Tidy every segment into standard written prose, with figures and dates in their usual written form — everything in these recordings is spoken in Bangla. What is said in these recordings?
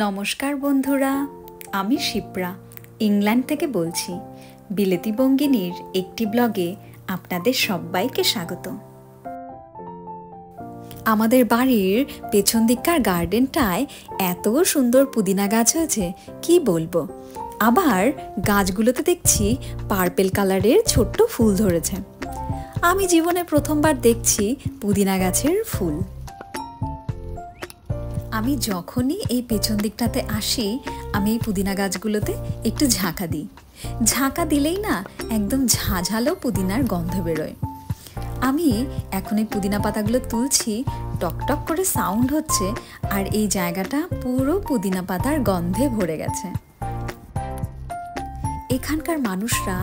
নমস্কার বন্ধুরা, আমি শিপ্রা ইংল্যান্ড থেকে বলছি। বিলেতি বঙ্গিনীর একটি ব্লগে আপনাদের সবাইকে স্বাগত। আমাদের বাড়ির পেছন দিককার গার্ডেনটায় এত সুন্দর পুদিনা গাছ হয়েছে কি বলবো। আবার গাছগুলোতে দেখছি পার্পেল কালারের ছোট্ট ফুল ধরেছে। আমি জীবনে প্রথমবার দেখছি পুদিনা গাছের ফুল। আমি যখনই এই পেছন দিকটাতে আসি আমি এই পুদিনা গাছগুলোতে একটু ঝাঁকা দিই। ঝাঁকা দিলেই না একদম ঝাঝালো পুদিনার গন্ধ বেরোয়। আমি এখন এই পুদিনা পাতাগুলো তুলছি, টকটক করে সাউন্ড হচ্ছে, আর এই জায়গাটা পুরো পুদিনা পাতার গন্ধে ভরে গেছে। এখানকার মানুষরা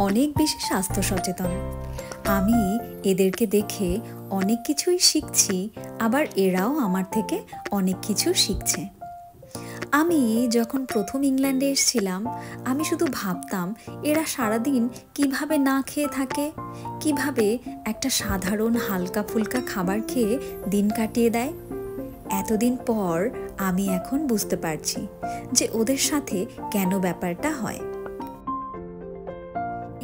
অনেক বেশি স্বাস্থ্য সচেতন। আমি এদেরকে দেখে অনেক কিছুই শিখছি, আবার এরাও আমার থেকে অনেক কিছু শিখছে। আমি যখন প্রথম ইংল্যান্ডে এসেছিলাম আমি শুধু ভাবতাম এরা সারাদিন কিভাবে না খেয়ে থাকে, কিভাবে একটা সাধারণ হালকা ফুলকা খাবার খেয়ে দিন কাটিয়ে দেয়। এতদিন পর আমি এখন বুঝতে পারছি যে ওদের সাথে কেন ব্যাপারটা হয়।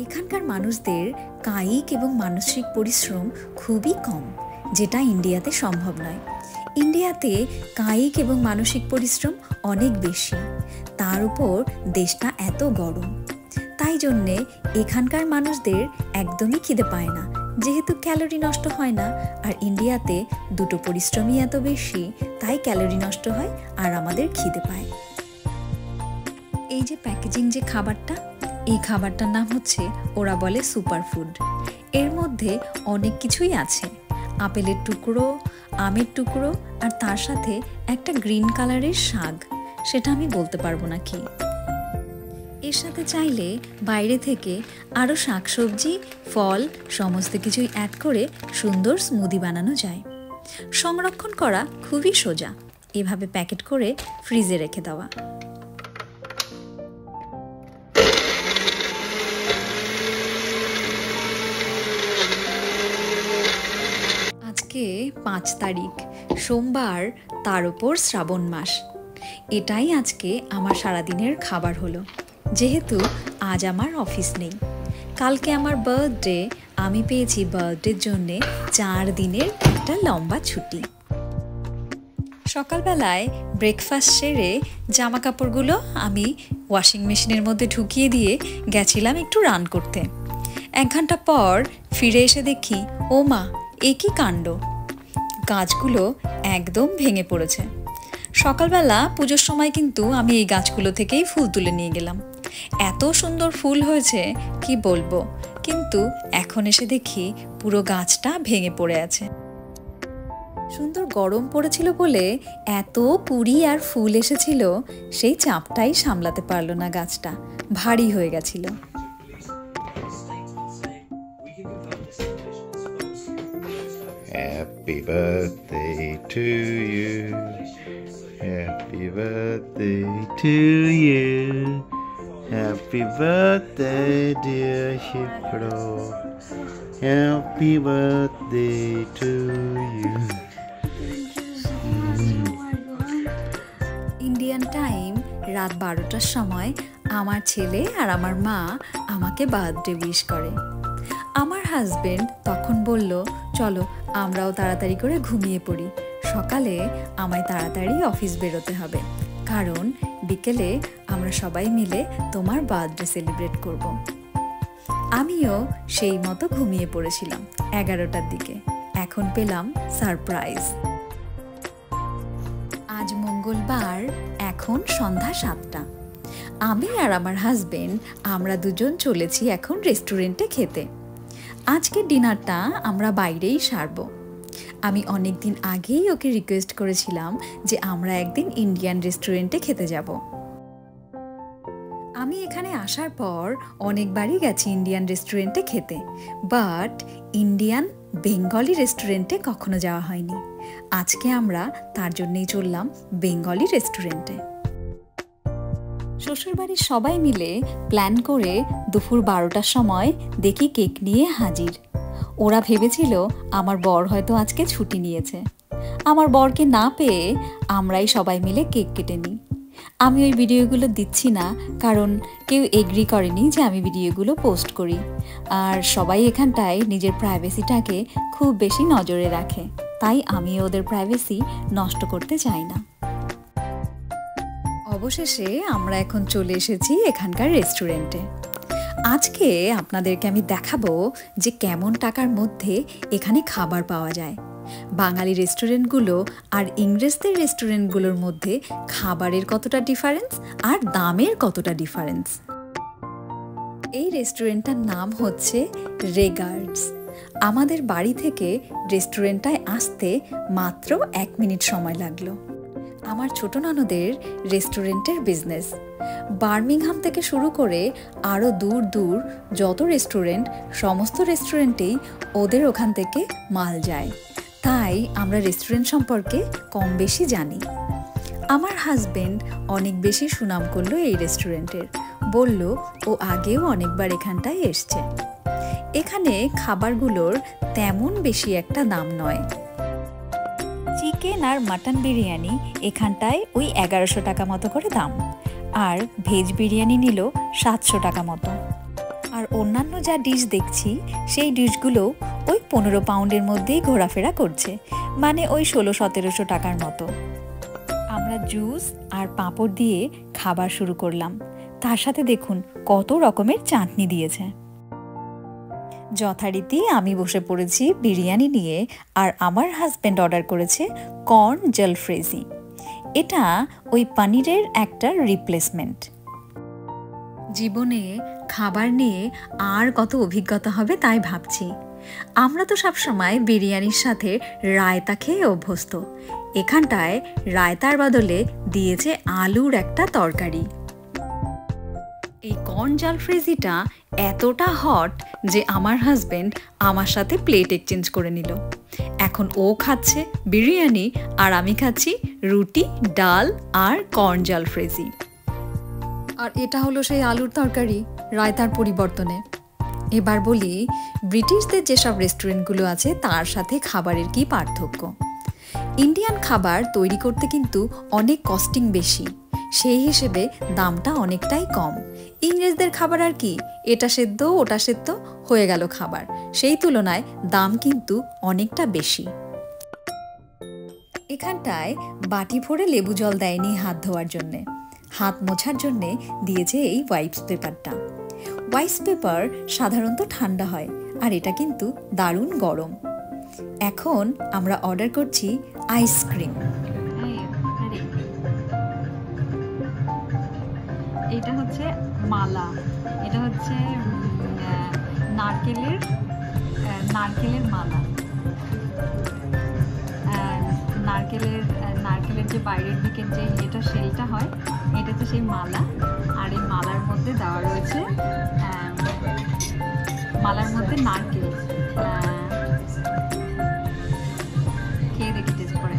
এখানকার মানুষদের কায়িক এবং মানসিক পরিশ্রম খুবই কম, যেটা ইন্ডিয়াতে সম্ভব নয়। ইন্ডিয়াতে কায়িক এবং মানসিক পরিশ্রম অনেক বেশি, তার উপর দেশটা এত গরম। তাই জন্যে এখানকার মানুষদের একদমই খিদে পায় না, যেহেতু ক্যালোরি নষ্ট হয় না। আর ইন্ডিয়াতে দুটো পরিশ্রমই এত বেশি, তাই ক্যালোরি নষ্ট হয় আর আমাদের খিদে পায়। এই যে প্যাকেজিং যে খাবারটা, এই খাবারটার নাম হচ্ছে, ওরা বলে সুপার ফুড। এর মধ্যে অনেক কিছুই আছে, আপেলের টুকরো, আমের টুকরো, আর তার সাথে একটা গ্রিন কালারের শাক, সেটা আমি বলতে পারবো না কি। এর সাথে চাইলে বাইরে থেকে আরও শাকসবজি, ফল সমস্ত কিছুই অ্যাড করে সুন্দর স্মুদি বানানো যায়। সংরক্ষণ করা খুবই সোজা, এভাবে প্যাকেট করে ফ্রিজে রেখে দেওয়া। আজকে 5 তারিখ, সোমবার, তার উপর শ্রাবণ মাস। এটাই আজকে আমার সারাদিনের খাবার হলো, যেহেতু আজ আমার অফিস নেই। কালকে আমার বার্থডে, আমি পেয়েছি বার্থডের জন্যে 4 দিনের একটা লম্বা ছুটি। সকালবেলায় ব্রেকফাস্ট সেরে জামা কাপড়গুলো আমি ওয়াশিং মেশিনের মধ্যে ঢুকিয়ে দিয়ে গেছিলাম একটু রান করতে। 1 ঘন্টা পর ফিরে এসে দেখি, ও মা, এ কি কাণ্ড! গাছগুলো একদম ভেঙে পড়েছে। সকালবেলা পুজোর সময় কিন্তু আমি এই গাছগুলো থেকেই ফুল তুলে নিয়ে গেলাম। এত সুন্দর ফুল হয়েছে কি বলবো, কিন্তু এখন এসে দেখি পুরো গাছটা ভেঙে পড়ে আছে। সুন্দর গরম পড়েছিল বলে এত কুঁড়ি আর ফুল এসেছিল, সেই চাপটাই সামলাতে পারলো না গাছটা, ভারী হয়ে গেছিল। Happy birthday to you. Happy birthday to you. Happy birthday dear Shipro. Happy birthday to you. Indian time রাত 12টার সময় আমার ছেলে আর আমার মা আমাকে বার্থডে উইশ করে। আমার হাজবেন্ড তখন বলল, চলো আমরাও তাড়াতাড়ি করে ঘুমিয়ে পড়ি, সকালে আমায় তাড়াতাড়ি অফিস বেরোতে হবে, কারণ বিকেলে আমরা সবাই মিলে তোমার বার্থডে সেলিব্রেট করব। আমিও সেই মতো ঘুমিয়ে পড়েছিলাম 11টার দিকে। এখন পেলাম সারপ্রাইজ। আজ মঙ্গলবার, এখন সন্ধ্যা 7টা। আমি আর আমার হাজবেন্ড আমরা দুজন চলেছি এখন রেস্টুরেন্টে খেতে। আজকে ডিনারটা আমরা বাইরেই সারবো। আমি অনেক দিন আগেই ওকে রিকোয়েস্ট করেছিলাম যে আমরা একদিন ইন্ডিয়ান রেস্টুরেন্টে খেতে যাব। আমি এখানে আসার পর অনেকবারই গেছি ইন্ডিয়ান রেস্টুরেন্টে খেতে, বাট ইন্ডিয়ান বেঙ্গলি রেস্টুরেন্টে কখনো যাওয়া হয়নি। আজকে আমরা তার জন্যই চললাম বেঙ্গলি রেস্টুরেন্টে। শ্বশুরবাড়ির সবাই মিলে প্ল্যান করে দুপুর 12টার সময় দেখি কেক নিয়ে হাজির। ওরা ভেবেছিল আমার বর হয়তো আজকে ছুটি নিয়েছে। আমার বরকে না পেয়ে আমরাই সবাই মিলে কেক কেটে নিই। আমি ওই ভিডিওগুলো দিচ্ছি না, কারণ কেউ এগ্রি করেনি যে আমি ভিডিওগুলো পোস্ট করি। আর সবাই এখানটায় নিজের প্রাইভেসিটাকে খুব বেশি নজরে রাখে, তাই আমি ওদের প্রাইভেসি নষ্ট করতে চাই না। অবশেষে আমরা এখন চলে এসেছি এখানকার রেস্টুরেন্টে। আজকে আপনাদেরকে আমি দেখাবো যে কেমন টাকার মধ্যে এখানে খাবার পাওয়া যায়। বাঙালি রেস্টুরেন্টগুলো আর ইংরেজদের রেস্টুরেন্টগুলোর মধ্যে খাবারের কতটা ডিফারেন্স আর দামের কতটা ডিফারেন্স। এই রেস্টুরেন্টটার নাম হচ্ছে রেগার্ডস। আমাদের বাড়ি থেকে রেস্টুরেন্টটায় আসতে মাত্র 1 মিনিট সময় লাগলো। আমার ছোট ননদের রেস্টুরেন্টের বিজনেস। বার্মিংহাম থেকে শুরু করে আরও দূর দূর যত রেস্টুরেন্ট, সমস্ত রেস্টুরেন্টেই ওদের ওখান থেকে মাল যায়। তাই আমরা রেস্টুরেন্ট সম্পর্কে কম বেশি জানি। আমার হাজবেন্ড অনেক বেশি সুনাম করলো এই রেস্টুরেন্টের, বলল ও আগেও অনেকবার এখানটায় এসছে। এখানে খাবারগুলোর তেমন বেশি একটা দাম নয়। চিকেন আর মাটন বিরিয়ানি এখানটায় ওই 1100 টাকা মতো করে দাম, আর ভেজ বিরিয়ানি নিল 700 টাকা মতো। আর অন্যান্য যা ডিশ দেখছি সেই ডিশগুলো ওই 15 পাউন্ডের মধ্যেই ঘোরাফেরা করছে, মানে ওই 1600-1700 টাকার মতো। আমরা জুস আর পাঁপড় দিয়ে খাবার শুরু করলাম, তার সাথে দেখুন কত রকমের চাটনি দিয়েছে। যথারীতি আমি বসে পড়েছি বিরিয়ানি নিয়ে, আর আমার হাজব্যান্ড অর্ডার করেছে কর্ন জলফ্রেজি। এটা ওই পনিরের একটা রিপ্লেসমেন্ট। জীবনে খাবার নিয়ে আর কত অভিজ্ঞতা হবে তাই ভাবছি। আমরা তো সবসময় বিরিয়ানির সাথে রায়তা খেয়ে অভ্যস্ত। এখানটায় রায়তার বদলে দিয়েছে আলুর একটা তরকারি। এই কর্ন জলফ্রেজিটা এতটা হট যে আমার হাজবেন্ড আমার সাথে প্লেট এক্সচেঞ্জ করে নিল। এখন ও খাচ্ছে বিরিয়ানি আর আমি খাচ্ছি রুটি, ডাল আর কর্ন জলফ্রেজি। আর এটা হলো সেই আলুর তরকারি রায়তার পরিবর্তনে। এবার বলি, ব্রিটিশদের যেসব রেস্টুরেন্টগুলো আছে তার সাথে খাবারের কি পার্থক্য। ইন্ডিয়ান খাবার তৈরি করতে কিন্তু অনেক কস্টিং বেশি, সেই হিসেবে দামটা অনেকটাই কম। ইংরেজদের খাবার আর কি, এটা সেদ্ধ ওটা সেদ্ধ হয়ে গেল খাবার, সেই তুলনায় দাম কিন্তু অনেকটা বেশি। এখানটায় বাটি ভরে লেবু জল দেয়নি হাত ধোয়ার জন্যে, হাত মোছার জন্যে দিয়েছে এই ওয়াইপস পেপারটা। ওয়াইপস পেপার সাধারণত ঠান্ডা হয়, আর এটা কিন্তু দারুণ গরম। এখন আমরা অর্ডার করছি আইসক্রিম। এটা হচ্ছে মালা, এটা হচ্ছে নারকেলের মালা। নারকেলের যে বাইরের দিকের যে এটা শেলটা হয়, এটা হচ্ছে সেই মালা। আর এই মালার মধ্যে দেওয়া রয়েছে, মালার মধ্যে নারকেল। খেয়ে দেখি টেস্ট করে।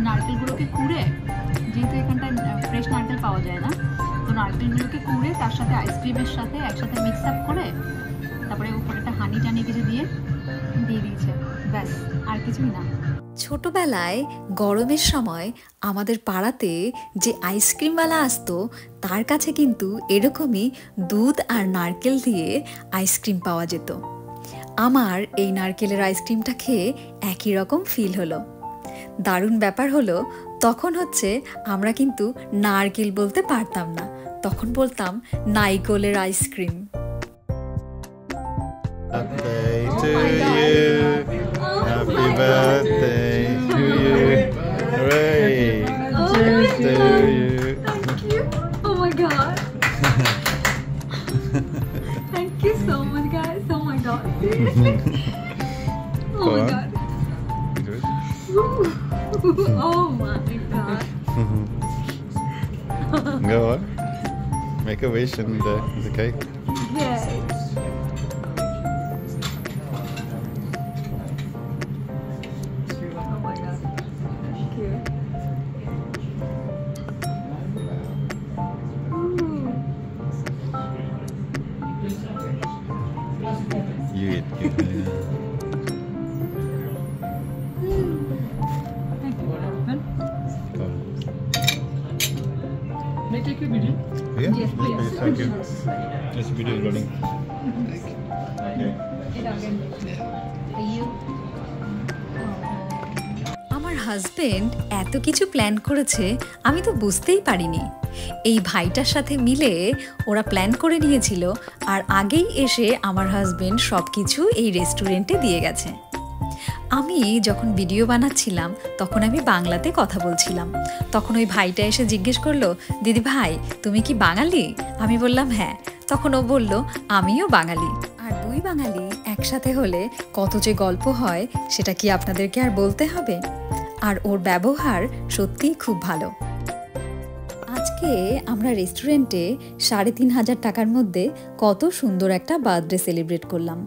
নারকেলগুলোকে কুড়ে, যেহেতু এখানটায় ফ্রেশ নারকেল পাওয়া যায় না, তো নারকেলগুলোকে কুড়ে তার সাথে আইসক্রিমের সাথে একসাথে মিক্স আপ করে তারপরে উপরে একটা হানি টানি কিছু দিয়ে দিয়েছে, ব্যাস আর কিছুই না। ছোটবেলায় গরমের সময় আমাদের পাড়াতে যে আইসক্রিমওয়ালা আসতো তার কাছে কিন্তু এরকমই দুধ আর নারকেল দিয়ে আইসক্রিম পাওয়া যেত। আমার এই নারকেলের আইসক্রিমটা খেয়ে একই রকম ফিল হলো। দারুণ ব্যাপার হলো, তখন হচ্ছে আমরা কিন্তু নারকেল বলতে পারতাম না, তখন বলতাম নাইকোলের ice cream. Happy birthday to you. Hooray. Cheers to you. Thank you. Oh my god. Thank you so much, guys. Oh my god. Seriously? Oh my god. Good. Oh my god. Go on. Make a wish and the cake. Yes. Oh my god. Thank you. You eat. video? Yeah. Yes, please. Thank you. This video is running. আমার হাজবেন্ড এত কিছু প্ল্যান করেছে আমি তো বুঝতেই পারিনি। এই ভাইটার সাথে মিলে ওরা প্ল্যান করে নিয়েছিল আর আগেই এসে আমার হাজবেন্ড সব কিছু এই রেস্টুরেন্টে দিয়ে গেছে। আমি যখন ভিডিও বানাচ্ছিলাম তখন আমি বাংলাতে কথা বলছিলাম। তখন ওই ভাইটা এসে জিজ্ঞেস করলো, দিদি ভাই তুমি কি বাঙালি? আমি বললাম হ্যাঁ। তখন ও বলল আমিও বাঙালি। আর দুই বাঙালি একসাথে হলে কত যে গল্প হয় সেটা কি আপনাদেরকে আর বলতে হবে? আর ওর ব্যবহার সত্যিই খুব ভালো। আজকে আমরা রেস্টুরেন্টে ৩৫০০ টাকার মধ্যে কত সুন্দর একটা বার্থডে সেলিব্রেট করলাম।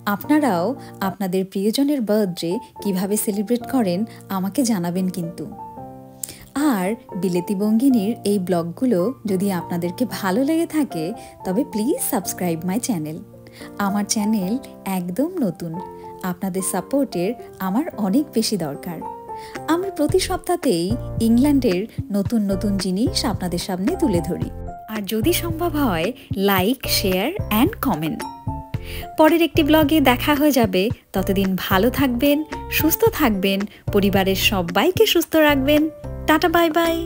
আপনারাও আপনাদের প্রিয়জনের বার্থডে কিভাবে সেলিব্রেট করেন আমাকে জানাবেন কিন্তু। আর বিলেতি বঙ্গিনীর এই ব্লগগুলো যদি আপনাদেরকে ভালো লেগে থাকে তবে প্লিজ সাবস্ক্রাইব মাই চ্যানেল। আমার চ্যানেল একদম নতুন, আপনাদের সাপোর্টের আমার অনেক বেশি দরকার। আমি প্রতি সপ্তাহতেই ইংল্যান্ডের নতুন নতুন জিনিস আপনাদের সামনে তুলে ধরি। আর যদি সম্ভব হয় লাইক, শেয়ার অ্যান্ড কমেন্ট। পরের একটি ব্লগে দেখা হয়ে যাবে। ততদিন ভালো থাকবেন, সুস্থ থাকবেন, পরিবারের সবাইকে সুস্থ রাখবেন। Tata, bye bye.